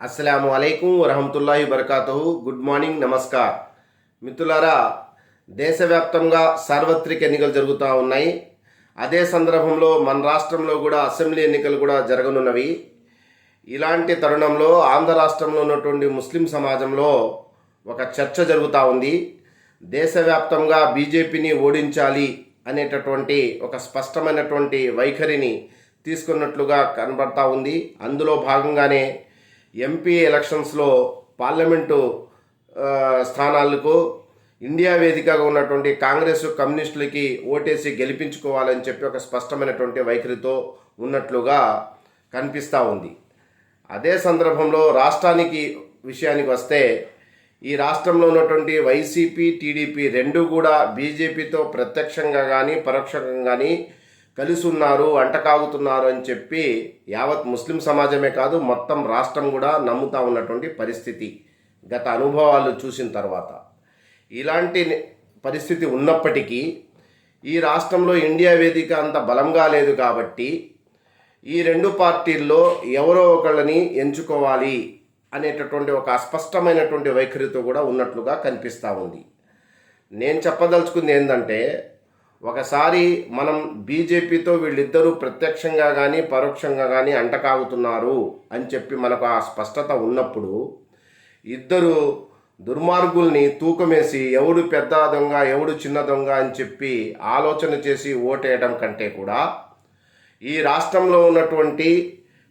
అస్సలాము అలైకుం వరహమతుల్లాహి వబర్కాతుహు. Good morning, namaskar మిత్రులారా. దేశవ్యాప్తంగా సార్వత్రిక ఎన్నికలు జరుగుతూ ఉన్నాయి. అదే సందర్భంలో మన రాష్ట్రంలో కూడా అసెంబ్లీ ఎన్నికలు కూడా జరగనున్నవి. ఇలాంటి తరుణంలో ఆంధ్ర రాష్ట్రంలో ఉన్నటువంటి ముస్లిం సమాజంలో ఒక చర్చ జరుగుతూ ఉంది. దేశవ్యాప్తంగా బీజేపీని ఓడించాలి అనేటటువంటి ఒక స్పష్టమైనటువంటి వైఖరిని తీసుకున్నట్లుగా కనబడతా ఉంది. అందులో భాగంగానే ఎంపీ ఎలక్షన్స్లో పార్లమెంటు స్థానాలకు ఇండియా వేదికగా ఉన్నటువంటి కాంగ్రెస్ కమ్యూనిస్టులకి ఓటేసి గెలిపించుకోవాలని చెప్పి ఒక స్పష్టమైనటువంటి వైఖరితో ఉన్నట్లుగా కనిపిస్తూ ఉంది. అదే సందర్భంలో రాష్ట్రానికి విషయానికి వస్తే ఈ రాష్ట్రంలో ఉన్నటువంటి వైసీపీ, టీడీపీ రెండు కూడా బీజేపీతో ప్రత్యక్షంగా కానీ పరోక్షంగా కానీ కలిసి ఉన్నారు, అంటకాగుతున్నారు అని చెప్పి యావత్ ముస్లిం సమాజమే కాదు మొత్తం రాష్ట్రం కూడా నమ్ముతా ఉన్నటువంటి పరిస్థితి గత అనుభవాలు చూసిన తర్వాత. ఇలాంటి పరిస్థితి ఉన్నప్పటికీ ఈ రాష్ట్రంలో ఇండియా వేదిక అంత బలంగా లేదు కాబట్టి ఈ రెండు పార్టీల్లో ఎవరో ఒకళ్ళని ఎంచుకోవాలి అనేటటువంటి ఒక అస్పష్టమైనటువంటి వైఖరితో కూడా ఉన్నట్లుగా కనిపిస్తూ ఉంది. నేను చెప్పదలుచుకుంది ఏంటంటే, ఒకసారి మనం బీజేపీతో వీళ్ళిద్దరూ ప్రత్యక్షంగా కానీ పరోక్షంగా కానీ అంటకాగుతున్నారు అని చెప్పి మనకు ఆ స్పష్టత ఉన్నప్పుడు ఇద్దరు దుర్మార్గుల్ని తూకమేసి ఎవడు పెద్ద దొంగ ఎవడు చిన్న దొంగ అని చెప్పి ఆలోచన చేసి ఓటేయడం కంటే కూడా ఈ రాష్ట్రంలో ఉన్నటువంటి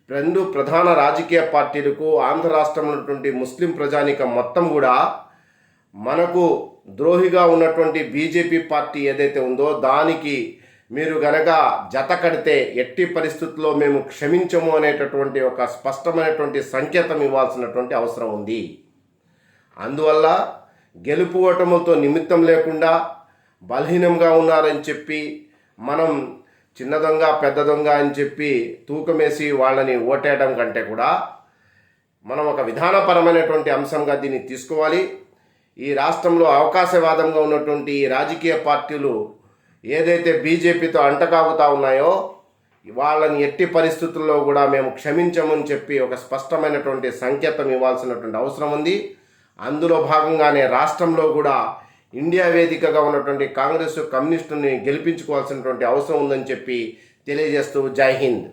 రెండు ప్రధాన రాజకీయ పార్టీలకు ఆంధ్ర రాష్ట్రంలో ఉన్నటువంటి ముస్లిం ప్రజానీకం మొత్తం కూడా మనకు ద్రోహిగా ఉన్నటువంటి బీజేపీ పార్టీ ఏదైతే ఉందో దానికి మీరు గనక జత కడితే ఎట్టి పరిస్థితుల్లో మేము క్షమించము అనేటటువంటి ఒక స్పష్టమైనటువంటి సంకేతం ఇవ్వాల్సినటువంటి అవసరం ఉంది. అందువల్ల గెలుపు ఓటములతో నిమిత్తం లేకుండా బలహీనంగా ఉన్నారని చెప్పి మనం చిన్న దొంగ పెద్ద దొంగ అని చెప్పి తూకమేసి వాళ్ళని ఓటేయడం కంటే కూడా మనం ఒక విధానపరమైనటువంటి అంశంగా దీన్ని తీసుకోవాలి. ఈ రాష్ట్రంలో అవకాశవాదంగా ఉన్నటువంటి ఈ రాజకీయ పార్టీలు ఏదైతే బీజేపీతో అంటకాగుతూ ఉన్నాయో వాళ్ళని ఎట్టి పరిస్థితుల్లో కూడా మేము క్షమించమని చెప్పి ఒక స్పష్టమైనటువంటి సంకేతం ఇవ్వాల్సినటువంటి అవసరం ఉంది. అందులో భాగంగానే రాష్ట్రంలో కూడా ఇండియా వేదికగా ఉన్నటువంటి కాంగ్రెస్ కమ్యూనిస్టుని గెలిపించుకోవాల్సినటువంటి అవసరం ఉందని చెప్పి తెలియజేస్తూ జై హింద్.